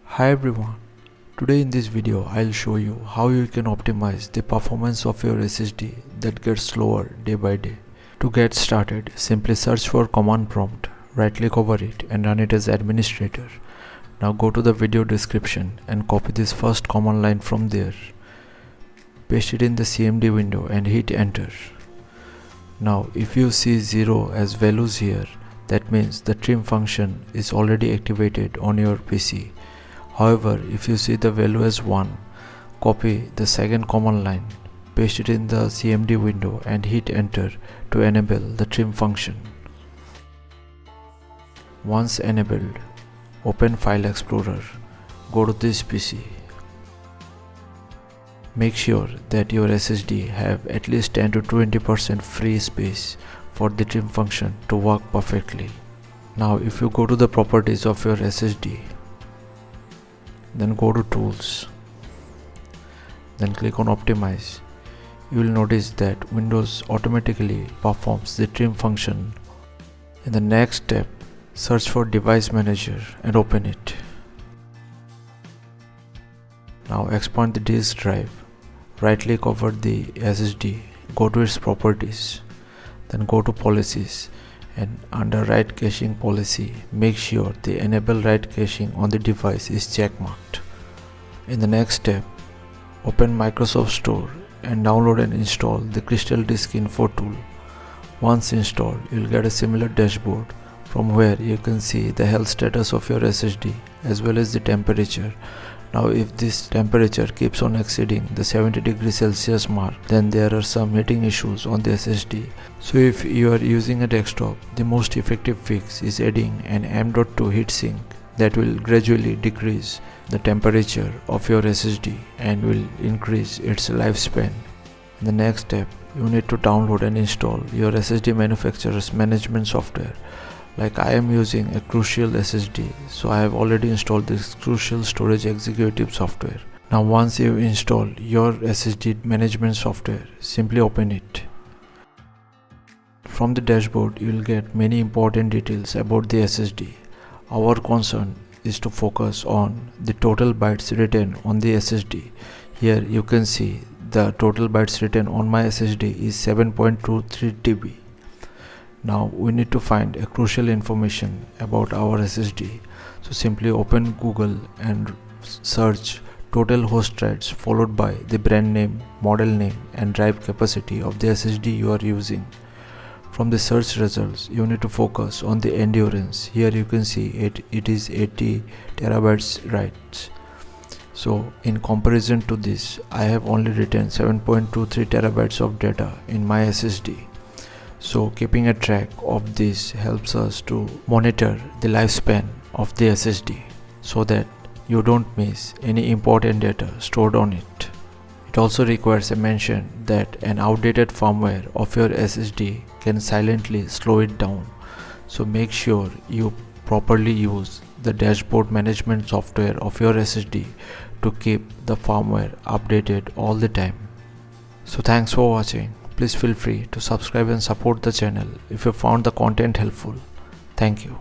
Hi everyone, today in this video I'll show you how you can optimize the performance of your SSD that gets slower day by day. To get started, simply search for command prompt, right click over it and run it as administrator. Now go to the video description and copy this first command line from there. Paste it in the CMD window and hit enter. Now if you see 0 as values here, that means the trim function is already activated on your PC. However, if you see the value as 1, copy the second command line, paste it in the CMD window and hit enter to enable the trim function. Once enabled, open File Explorer, go to this PC. Make sure that your SSD have at least 10 to 20% free space for the trim function to work perfectly. Now if you go to the properties of your SSD, then go to Tools, then click on Optimize. You will notice that Windows automatically performs the trim function. In the next step, search for Device Manager and open it. Now expand the disk drive, right click over the SSD, go to its properties, then go to Policies, and under write caching policy, make sure the enable write caching on the device is checkmarked. In the next step, open Microsoft Store and download and install the Crystal Disk Info tool. Once installed, you will get a similar dashboard from where you can see the health status of your SSD as well as the temperature. Now if this temperature keeps on exceeding the 70 degrees Celsius mark, then there are some heating issues on the SSD. So if you are using a desktop, the most effective fix is adding an M.2 heatsink that will gradually decrease the temperature of your SSD and will increase its lifespan. In the next step, you need to download and install your SSD manufacturer's management software. Like I am using a Crucial SSD, so I have already installed this Crucial Storage Executive software. Now once you install your SSD management software, simply open it. From the dashboard, you will get many important details about the SSD. Our concern is to focus on the total bytes written on the SSD. Here you can see the total bytes written on my SSD is 7.23 TB. Now we need to find a crucial information about our SSD. So simply open Google and search total host threads followed by the brand name, model name and drive capacity of the SSD you are using. From the search results, you need to focus on the endurance. Here you can see it is 80 terabytes writes. So in comparison to this, I have only written 7.23 terabytes of data in my SSD. So keeping a track of this helps us to monitor the lifespan of the SSD so that you don't miss any important data stored on it. It also requires a mention that an outdated firmware of your SSD can silently slow it down. So make sure you properly use the dashboard management software of your SSD to keep the firmware updated all the time. So thanks for watching. Please feel free to subscribe and support the channel if you found the content helpful. Thank you.